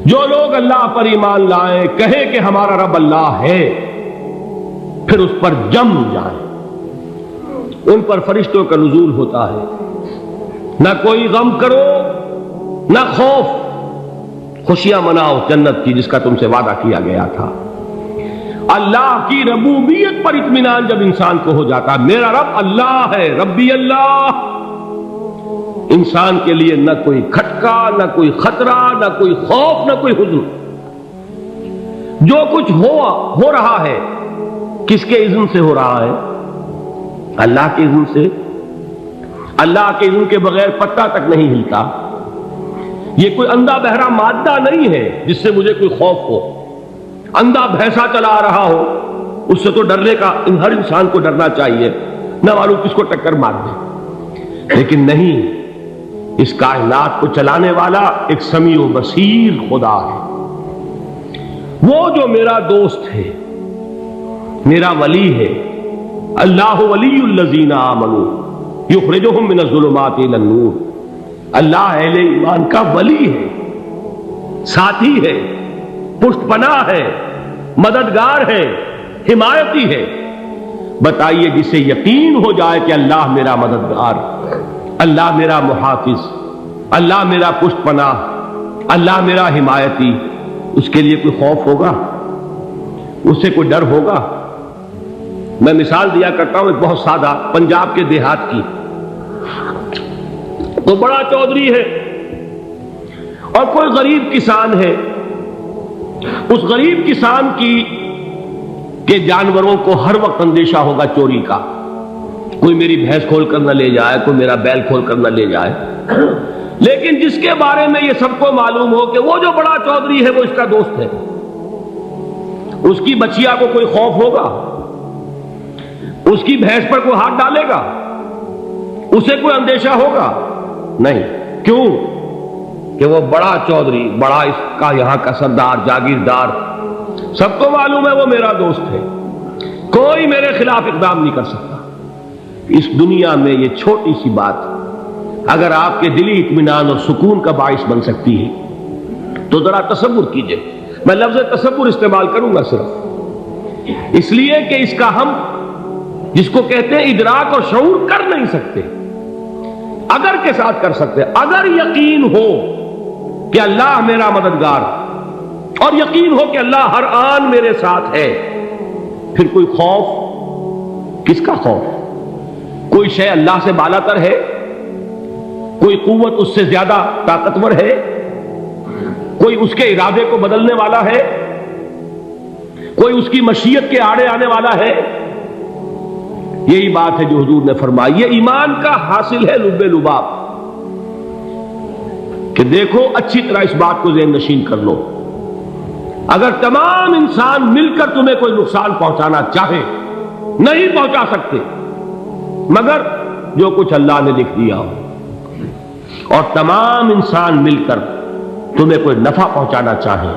جو لوگ اللہ پر ایمان لائیں، کہیں کہ ہمارا رب اللہ ہے، پھر اس پر جم جائیں، ان پر فرشتوں کا نزول ہوتا ہے۔ نہ کوئی غم کرو نہ خوف، خوشیاں مناؤ جنت کی جس کا تم سے وعدہ کیا گیا تھا۔ اللہ کی ربوبیت پر اطمینان جب انسان کو ہو جاتا، میرا رب اللہ ہے، ربی اللہ، انسان کے لیے نہ کوئی کھٹکا، نہ کوئی خطرہ، نہ کوئی خوف، نہ کوئی حزن۔ جو کچھ ہو رہا ہے کس کے اذن سے ہو رہا ہے؟ اللہ کے اذن سے۔ اللہ کے اذن کے بغیر پتہ تک نہیں ہلتا۔ یہ کوئی اندھا بہرا مادہ نہیں ہے جس سے مجھے کوئی خوف ہو۔ اندھا بھینسا چلا آ رہا ہو اس سے تو ڈرنے کا ہر انسان کو ڈرنا چاہیے، نہ معلوم کس کو ٹکر مار دے۔ لیکن نہیں، اس کائنات کو چلانے والا ایک سمیع و بصیر خدا ہے۔ وہ جو میرا دوست ہے، میرا ولی ہے۔ اللہ ولی الذین آمنوا یخرجہم من الظلمات الی النور۔ اللہ اہل ایمان کا ولی ہے، ساتھی ہے، پشت پناہ ہے، مددگار ہے، حمایتی ہے۔ بتائیے جسے یقین ہو جائے کہ اللہ میرا مددگار، اللہ میرا محافظ، اللہ میرا پشت پناہ، اللہ میرا حمایتی، اس کے لیے کوئی خوف ہوگا؟ اس سے کوئی ڈر ہوگا؟ میں مثال دیا کرتا ہوں ایک بہت سادہ، پنجاب کے دیہات کی۔ تو بڑا چودھری ہے اور کوئی غریب کسان ہے۔ اس غریب کسان کے جانوروں کو ہر وقت اندیشہ ہوگا چوری کا، کوئی میری بھینس کھول کر نہ لے جائے، کوئی میرا بیل کھول کر نہ لے جائے۔ لیکن جس کے بارے میں یہ سب کو معلوم ہو کہ وہ جو بڑا چودھری ہے وہ اس کا دوست ہے، اس کی بچیا کو کوئی خوف ہوگا؟ اس کی بھینس پر کوئی ہاتھ ڈالے گا؟ اسے کوئی اندیشہ ہوگا؟ نہیں۔ کیوں؟ کہ وہ بڑا چودھری، بڑا اس کا یہاں کا سردار، جاگیردار، سب کو معلوم ہے وہ میرا دوست ہے، کوئی میرے خلاف اقدام نہیں کر سکتا۔ اس دنیا میں یہ چھوٹی سی بات اگر آپ کے دلی اطمینان اور سکون کا باعث بن سکتی ہے تو ذرا تصور کیجئے۔ میں لفظ تصور استعمال کروں گا صرف اس لیے کہ اس کا ہم جس کو کہتے ہیں ادراک اور شعور کر نہیں سکتے، اگر کے ساتھ کر سکتے۔ اگر یقین ہو کہ اللہ میرا مددگار اور یقین ہو کہ اللہ ہر آن میرے ساتھ ہے، پھر کوئی خوف؟ کس کا خوف؟ کوئی شے اللہ سے بالا تر ہے؟ کوئی قوت اس سے زیادہ طاقتور ہے؟ کوئی اس کے ارادے کو بدلنے والا ہے؟ کوئی اس کی مشیت کے آڑے آنے والا ہے؟ یہی بات ہے جو حضور نے فرمائی، یہ ایمان کا حاصل ہے لب لباب، کہ دیکھو اچھی طرح اس بات کو ذہن نشین کر لو۔ اگر تمام انسان مل کر تمہیں کوئی نقصان پہنچانا چاہے، نہیں پہنچا سکتے مگر جو کچھ اللہ نے لکھ دیا ہو، اور تمام انسان مل کر تمہیں کوئی نفع پہنچانا چاہے،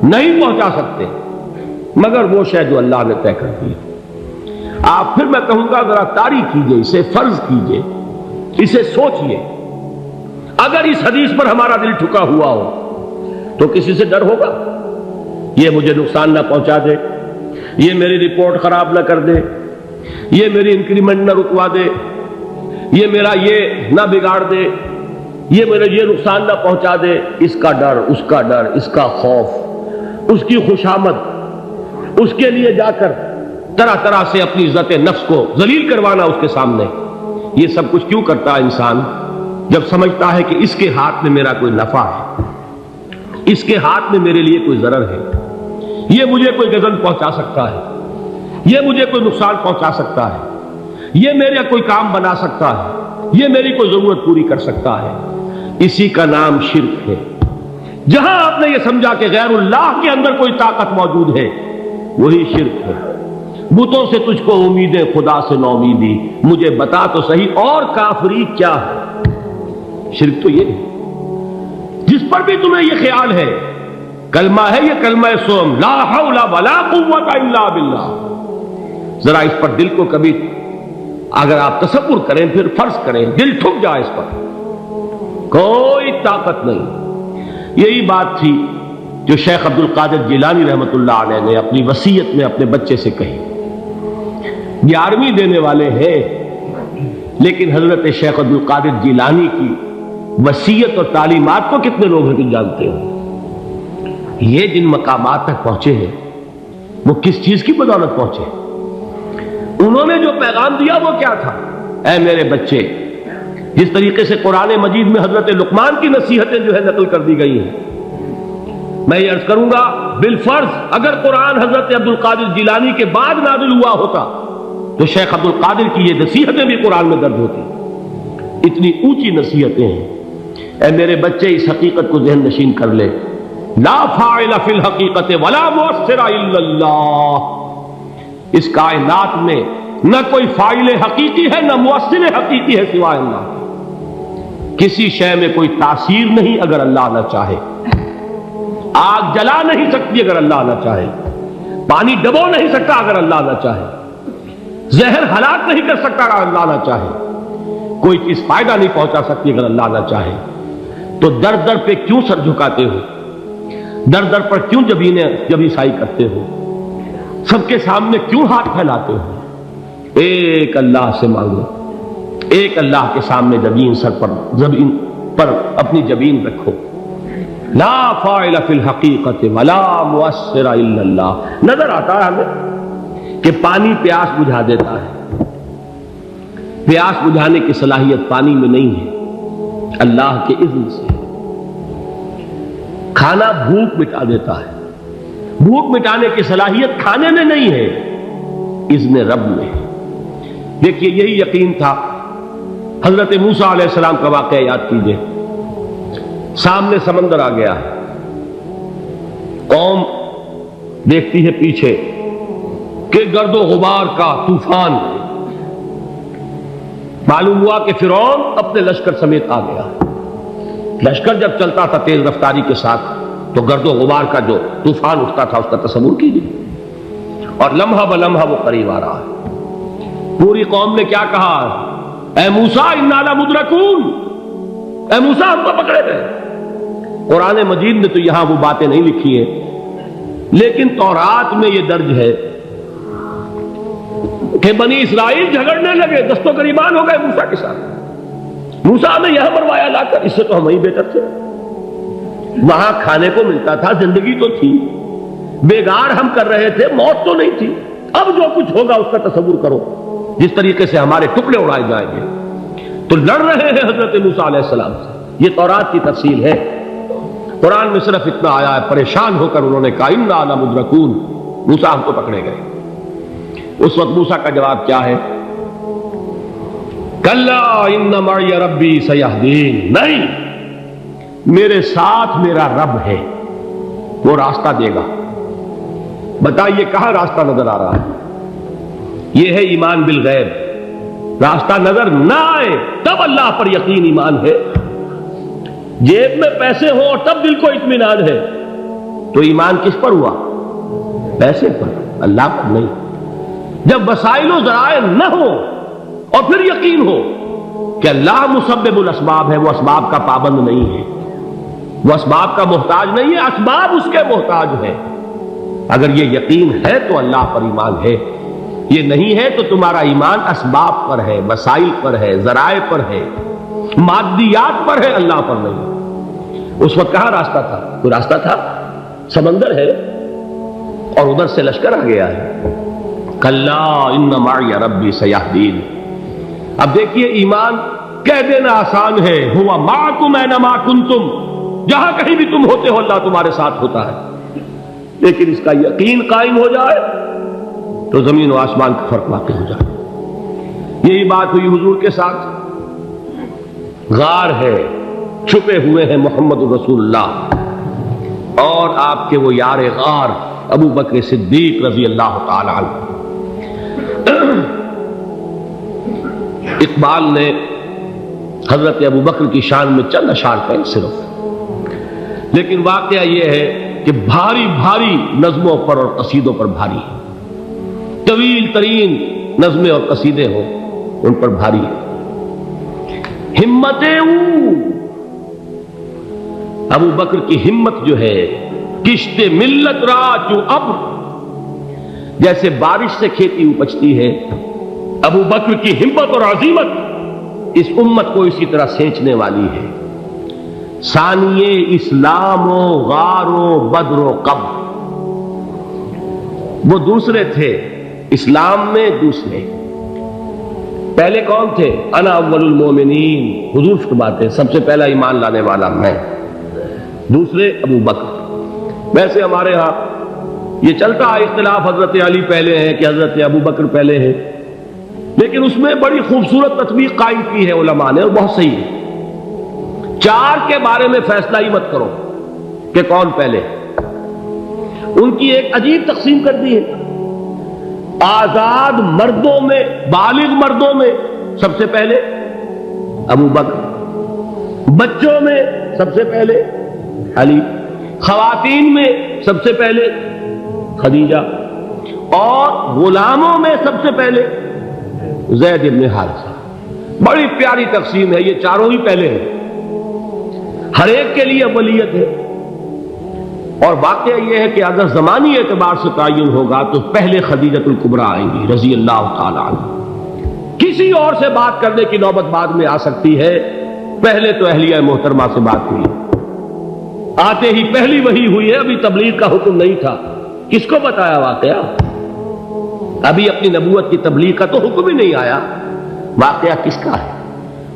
نہیں پہنچا سکتے مگر وہ شے جو اللہ نے طے کر دی۔ آپ پھر میں کہوں گا ذرا طاری کیجئے، اسے فرض کیجئے، اسے سوچئے۔ اگر اس حدیث پر ہمارا دل ٹھکا ہوا ہو تو کسی سے ڈر ہوگا؟ یہ مجھے نقصان نہ پہنچا دے، یہ میری رپورٹ خراب نہ کر دے، یہ میری انکریمنٹ نہ رکوا دے، یہ میرا یہ نہ بگاڑ دے، یہ میرے یہ نقصان نہ پہنچا دے۔ اس کا ڈر، اس کا ڈر، اس کا خوف، اس کی خوشامد، اس کے لیے جا کر طرح طرح سے اپنی عزت نفس کو ذلیل کروانا اس کے سامنے، یہ سب کچھ کیوں کرتا ہے انسان؟ جب سمجھتا ہے کہ اس کے ہاتھ میں میرا کوئی نفع ہے، اس کے ہاتھ میں میرے لیے کوئی ضرر ہے، یہ مجھے کوئی غضب پہنچا سکتا ہے، یہ مجھے کوئی نقصان پہنچا سکتا ہے، یہ میرا کوئی کام بنا سکتا ہے، یہ میری کوئی ضرورت پوری کر سکتا ہے، اسی کا نام شرک ہے۔ جہاں آپ نے یہ سمجھا کہ غیر اللہ کے اندر کوئی طاقت موجود ہے، وہی شرک ہے۔ بتوں سے تجھ کو امیدیں، خدا سے نو امیدی، مجھے بتا تو صحیح اور کافری کیا ہے؟ شرک تو یہ ہے۔ جس پر بھی تمہیں یہ خیال ہے، کلمہ ہے یہ کلمہ سوم، لا حول ولا قوت الا باللہ، ذرا اس پر دل کو کبھی اگر آپ تصور کریں، پھر فرض کریں، دل ٹھک جائے اس پر، کوئی طاقت نہیں۔ یہی بات تھی جو شیخ عبد القادر جیلانی رحمۃ اللہ علیہ نے اپنی وصیت میں اپنے بچے سے کہی. 11ویں دینے والے ہیں، لیکن حضرت شیخ عبد القادر جیلانی کی وصیت اور تعلیمات کو کتنے لوگ ہیں کہ جانتے ہو؟ یہ جن مقامات تک پہنچے ہیں وہ کس چیز کی بدولت پہنچے؟ انہوں نے جو پیغام دیا وہ کیا تھا؟ اے میرے بچے، جس طریقے سے قرآن مجید میں حضرت لقمان کی نصیحتیں جو ہے نقل کر دی گئی ہیں، میں یہ عرض کروں گا بالفرض اگر قرآن حضرت عبد القادر جیلانی کے بعد نازل ہوا ہوتا تو شیخ عبد القادر کی یہ نصیحتیں بھی قرآن میں درج ہوتی. اتنی اونچی نصیحتیں ہیں. اے میرے بچے، اس حقیقت کو ذہن نشین کر لے، لا فاعل فی الحقیقت ولا مؤثر الا اللہ. اس کائنات میں نہ کوئی فاعل حقیقی ہے نہ مؤثر حقیقی ہے سوائے اللہ. کسی شے میں کوئی تاثیر نہیں اگر اللہ نہ چاہے. آگ جلا نہیں سکتی اگر اللہ نہ چاہے. پانی ڈبو نہیں سکتا اگر اللہ نہ چاہے. زہر ہلاک نہیں کر سکتا اگر اللہ نہ چاہے. کوئی چیز فائدہ نہیں پہنچا سکتی اگر اللہ نہ چاہے. تو در در پہ کیوں سر جھکاتے ہو؟ در در پر کیوں جبیں سائی کرتے ہو؟ سب کے سامنے کیوں ہاتھ پھیلاتے ہو؟ ایک اللہ سے مانگو، ایک اللہ کے سامنے زمین پر اپنی جبین رکھو. لا فاعل فی الحقیقت ولا مؤثر الا اللہ. نظر آتا ہے ہمیں کہ پانی پیاس بجھا دیتا ہے. پیاس بجھانے کی صلاحیت پانی میں نہیں ہے، اللہ کے اذن سے. کھانا بھوک مٹا دیتا ہے. بھوک مٹانے کی صلاحیت کھانے میں نہیں ہے، اذن رب میں ہے. دیکھیے یہی یقین تھا. حضرت موسیٰ علیہ السلام کا واقعہ یاد کیجئے. سامنے سمندر آ گیا ہے، قوم دیکھتی ہے پیچھے کہ گرد و غبار کا طوفان. معلوم ہوا کہ فرعون اپنے لشکر سمیت آ گیا. لشکر جب چلتا تھا تیز رفتاری کے ساتھ تو گرد و غبار کا جو طوفان اٹھتا تھا اس کا تصور کیجیے. اور لمحہ بلمحہ وہ قریب آ رہا ہے. پوری قوم نے کیا کہا؟ اے موسیٰ انا لمدرکون، اے موسیٰ ہم کو پکڑے گئے. قرآن مجید نے تو یہاں وہ باتیں نہیں لکھی ہیں، لیکن تورات میں یہ درج ہے کہ بنی اسرائیل جھگڑنے لگے، دست و گریبان ہو گئے موسیٰ کے ساتھ. موسیٰ نے یہاں مروایا لا کر، اس سے تو ہم ہی بہتر تھے. وہاں کھانے کو ملتا تھا، زندگی تو تھی، بیگار ہم کر رہے تھے، موت تو نہیں تھی. اب جو کچھ ہوگا اس کا تصور کرو، جس طریقے سے ہمارے ٹکڑے اڑائے جائیں گے. تو لڑ رہے ہیں حضرت موسیٰ علیہ السلام سے. یہ تورات کی تفصیل ہے. قرآن میں صرف اتنا آیا ہے، پریشان ہو کر انہوں نے کہا انا لمدرکون، موسیٰ ہم کو پکڑے گئے. اس وقت موسیٰ کا جواب کیا ہے؟ کلا ان معی ربی سیہدین. نہیں، میرے ساتھ میرا رب ہے، وہ راستہ دے گا. بتائیے کہاں راستہ نظر آ رہا ہے؟ یہ ہے ایمان بالغیب. راستہ نظر نہ آئے تب اللہ پر یقین ایمان ہے. جیب میں پیسے ہوں اور تب دل کو اطمینان ہے تو ایمان کس پر ہوا؟ پیسے پر، اللہ پر نہیں. جب وسائل و ذرائع نہ ہو اور پھر یقین ہو کہ اللہ مسبب الاسباب ہے، وہ اسباب کا پابند نہیں ہے، وہ اسباب کا محتاج نہیں ہے، اسباب اس کے محتاج ہے. اگر یہ یقین ہے تو اللہ پر ایمان ہے. یہ نہیں ہے تو تمہارا ایمان اسباب پر ہے، وسائل پر ہے، ذرائع پر ہے، مادیات پر ہے، اللہ پر نہیں. اس وقت کہاں راستہ تھا؟ کوئی راستہ تھا؟ سمندر ہے اور ادھر سے لشکر آ گیا ہے. کلا ان معی ربی سیہدین. اب دیکھیے ایمان کہہ دینا آسان ہے، ہوا معکم اینما کنتم، جہاں کہیں بھی تم ہوتے ہو اللہ تمہارے ساتھ ہوتا ہے. لیکن اس کا یقین قائم ہو جائے تو زمین و آسمان کا فرق واقع ہو جائے. یہی بات ہوئی حضور کے ساتھ. غار ہے، چھپے ہوئے ہیں محمد رسول اللہ اور آپ کے وہ یار غار ابو بکر صدیق رضی اللہ تعالی عنہ. اقبال نے حضرت ابو بکر کی شان میں چند اشعار کہیں صرف، لیکن واقعہ یہ ہے کہ بھاری بھاری نظموں پر اور قصیدوں پر بھاری ہے. طویل ترین نظمیں اور قصیدے ہوں ان پر بھاری ہے. ہمتیں ابو بکر کی ہمت جو ہے کشت ملت را جو اب، جیسے بارش سے کھیتی اپجتی ہے، ابو بکر کی ہمت اور عزیمت اس امت کو اسی طرح سینچنے والی ہے۔ ثانیے اسلام و غار و بدر و قبر، وہ دوسرے تھے اسلام میں، دوسرے پہلے کون تھے؟ انا اول المومنین، حضور فرماتے سب سے پہلا ایمان لانے والا میں، دوسرے ابو بکر۔ ویسے ہمارے ہاں یہ چلتا ہے اختلاف، حضرت علی پہلے ہیں کہ حضرت ابو بکر پہلے ہیں، لیکن اس میں بڑی خوبصورت تطبیق قائم کی ہے علماء نے، اور بہت صحیح ہے۔ چار کے بارے میں فیصلہ ہی مت کرو کہ کون پہلے، ان کی ایک عجیب تقسیم کر دی ہے۔ آزاد مردوں میں، بالغ مردوں میں سب سے پہلے ابو بکر، بچوں میں سب سے پہلے علی، خواتین میں سب سے پہلے خدیجہ، اور غلاموں میں سب سے پہلے زید بن حارثہ۔ بڑی پیاری تقسیم ہے، یہ چاروں ہی پہلے ہیں، ہر ایک کے لیے اولیت ہے۔ اور واقعہ یہ ہے کہ اگر زمانی اعتبار سے تعین ہوگا تو پہلے خدیجۃ الکبریٰ آئیں گی رضی اللہ تعالی عنہ، کسی اور سے بات کرنے کی نوبت بعد میں آ سکتی ہے، پہلے تو اہلیہ محترمہ سے بات ہوئی، آتے ہی پہلی وحی ہوئی ہے، ابھی تبلیغ کا حکم نہیں تھا۔ کس کو بتایا واقعہ؟ ابھی اپنی نبوت کی تبلیغ کا تو حکم ہی نہیں آیا، واقعہ کس کا ہے؟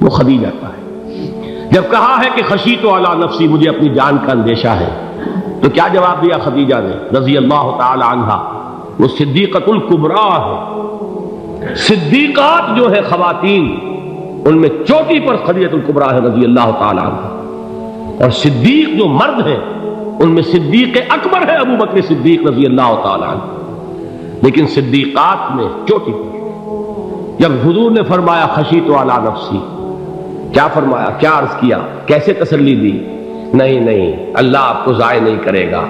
وہ خدیجہ کا ہے۔ جب کہا ہے کہ خشیت علی نفسی، مجھے اپنی جان کا اندیشہ ہے، تو کیا جواب دیا خدیجہ نے رضی اللہ تعالی عنہا؟ وہ صدیقۃ الکبریٰ ہے، صدیقات جو ہے خواتین، ان میں چوٹی پر خدیجۃ الکبریٰ ہے رضی اللہ تعالی عنہا، اور صدیق جو مرد ہیں ان میں صدیق اکبر ہے ابو بکر صدیق رضی اللہ تعالی عنہ، لیکن صدیقات میں چوٹی پر۔ جب حضور نے فرمایا خشیت علی نفسی، کیا فرمایا، کیا عرض کیا، کیسے تسلی دی؟ نہیں نہیں، اللہ آپ کو ضائع نہیں کرے گا،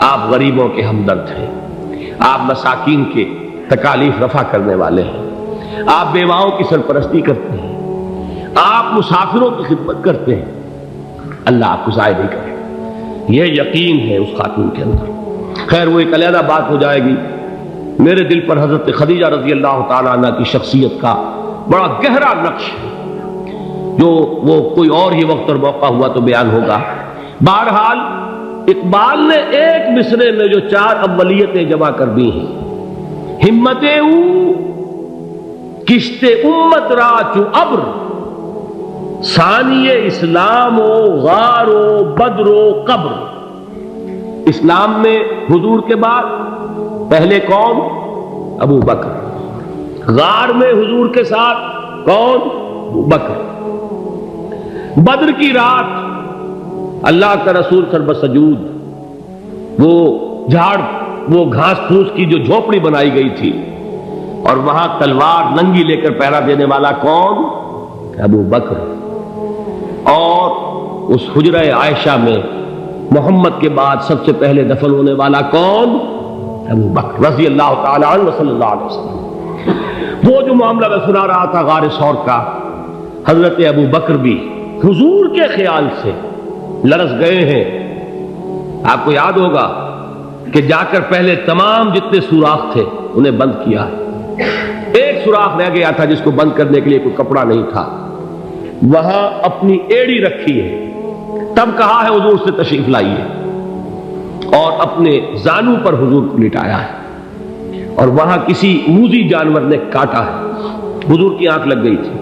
آپ غریبوں کے ہمدرد ہیں، آپ مساکین کے تکالیف رفع کرنے والے ہیں، آپ بیواؤں کی سرپرستی کرتے ہیں، آپ مسافروں کی خدمت کرتے ہیں، اللہ آپ کو ضائع نہیں کرے گا۔ یہ یقین ہے اس خاتون کے اندر۔ خیر وہ ایک علیحدہ بات ہو جائے گی۔ میرے دل پر حضرت خدیجہ رضی اللہ تعالیٰ عنہ کی شخصیت کا بڑا گہرا نقش ہے، جو وہ کوئی اور ہی وقت اور موقع ہوا تو بیان ہوگا۔ بہرحال اقبال نے ایک مصرے میں جو چار اولیتیں جمع کر دی ہیں، ہمت او کشت امت را چو ابر، ثانی اسلام و غار و بدر و قبر۔ اسلام میں حضور کے بعد پہلے کون؟ ابو بکر۔ غار میں حضور کے ساتھ کون؟ ابو بکر۔ بدر کی رات اللہ کا رسول سر سجود، وہ جھاڑ، وہ گھاس پھوس کی جو جھوپڑی بنائی گئی تھی، اور وہاں تلوار ننگی لے کر پہرا دینے والا کون؟ ابو بکر۔ اور اس حجرہ عائشہ میں محمد کے بعد سب سے پہلے دفن ہونے والا کون؟ ابو بکر رضی اللہ تعالی عنہ صلی اللہ علیہ وسلم۔ وہ جو معاملہ میں سنا رہا تھا غار ثور کا، حضرت ابو بکر بھی حضور کے خیال سے لرز گئے ہیں۔ آپ کو یاد ہوگا کہ جا کر پہلے تمام جتنے سوراخ تھے انہیں بند کیا ہے، ایک سوراخ رہ گیا تھا جس کو بند کرنے کے لیے کوئی کپڑا نہیں تھا، وہاں اپنی ایڑی رکھی ہے، تب کہا ہے حضور سے تشریف لائیے، اور اپنے زانو پر حضور کو لٹایا ہے، اور وہاں کسی موذی جانور نے کاٹا ہے، حضور کی آنکھ لگ گئی تھی،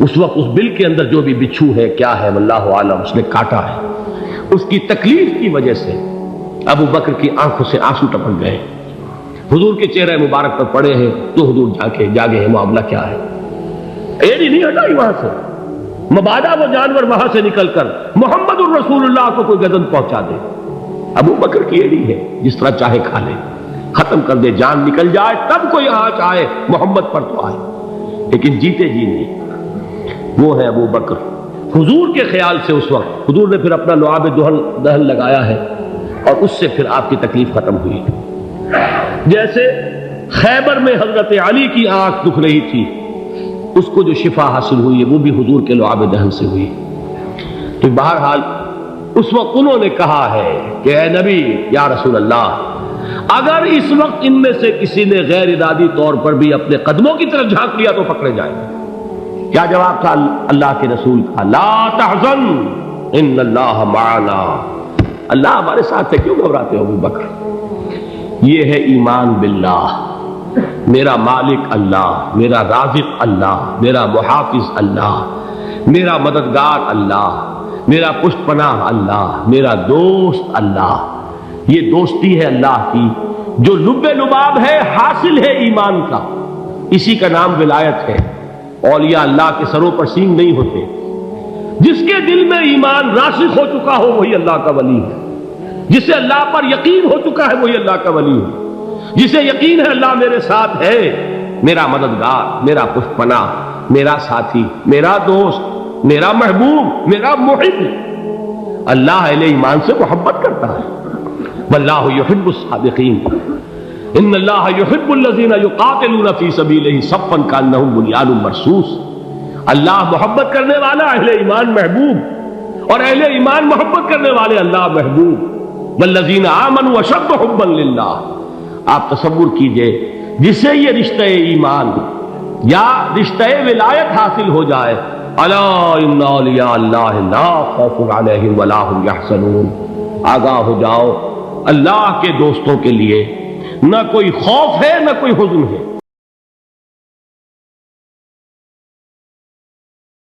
اس وقت اس بل کے اندر جو بھی بچھو ہے کیا ہے واللہ عالم، اس نے کاٹا ہے، اس کی تکلیف کی وجہ سے ابو بکر کی آنکھوں سے آنسو ٹپک گئے، حضور کے چہرے مبارک پر پڑے ہیں، تو حضور جاگے ہیں، معاملہ کیا ہے؟ ایڑی نہیں ہٹائی وہاں سے، مبادا وہ جانور وہاں سے نکل کر محمد الرسول اللہ کو کوئی گزن پہنچا دے، ابو بکر کی ایڑی ہے، جس طرح چاہے کھا لے، ختم کر دے، جان نکل جائے تب کوئی آنچ آئے، محمد پر تو آئے، لیکن جیتے جی نہیں۔ وہ ہے ابو بکر۔ حضور کے خیال سے اس وقت حضور نے پھر اپنا لعاب دہن لگایا ہے، اور اس سے پھر آپ کی تکلیف ختم ہوئی۔ جیسے خیبر میں حضرت علی کی آنکھ دکھ رہی تھی، اس کو جو شفا حاصل ہوئی ہے وہ بھی حضور کے لعاب دہن سے ہوئی۔ تو بہرحال اس وقت انہوں نے کہا ہے کہ اے نبی یا رسول اللہ، اگر اس وقت ان میں سے کسی نے غیر ارادی طور پر بھی اپنے قدموں کی طرف جھانک لیا تو پکڑے جائیں گے۔ کیا جواب تھا اللہ کے رسول کا؟ لا تحزن ان اللہ معنا، اللہ ہمارے ساتھ ہے، کیوں گھبراتے ہو ابو بکر؟ یہ ہے ایمان باللہ، میرا مالک اللہ، میرا رازق اللہ، میرا محافظ اللہ، میرا مددگار اللہ، میرا پشت پناہ اللہ، میرا دوست اللہ۔ یہ دوستی ہے اللہ کی جو لب لباب ہے، حاصل ہے ایمان کا، اسی کا نام ولایت ہے۔ اولیاء اللہ کے سروں پر سینگ نہیں ہوتے، جس کے دل میں ایمان راسخ ہو چکا ہو وہی اللہ کا ولی ہے، جسے اللہ پر یقین ہو چکا ہے وہی اللہ کا ولی ہے، جسے یقین ہے اللہ میرے ساتھ ہے، میرا مددگار، میرا پشت پناہ، میرا ساتھی، میرا دوست، میرا محبوب، میرا محب۔ اللہ اہل ایمان سے محبت کرتا ہے۔ واللہ یحب الصادقین، ان اللہ یحب الذین یقاتلون فی سبیلہ صفا کانہم بنیان مرصوص۔ اللہ محبت کرنے والا، اہل ایمان محبوب، اور اہل ایمان محبت کرنے والے اللہ محبوب۔ والذین آمنوا اشد حبا للہ۔ آپ تصور کیجئے جسے یہ رشتہ ایمان یا رشتہ ولایت حاصل ہو جائے، الا ان اولیاء اللہ لا خوف علیہم ولا هم یحزنون، آگاہ ہو جاؤ اللہ کے دوستوں کے لیے نہ کوئی خوف ہے نہ کوئی حزن ہے۔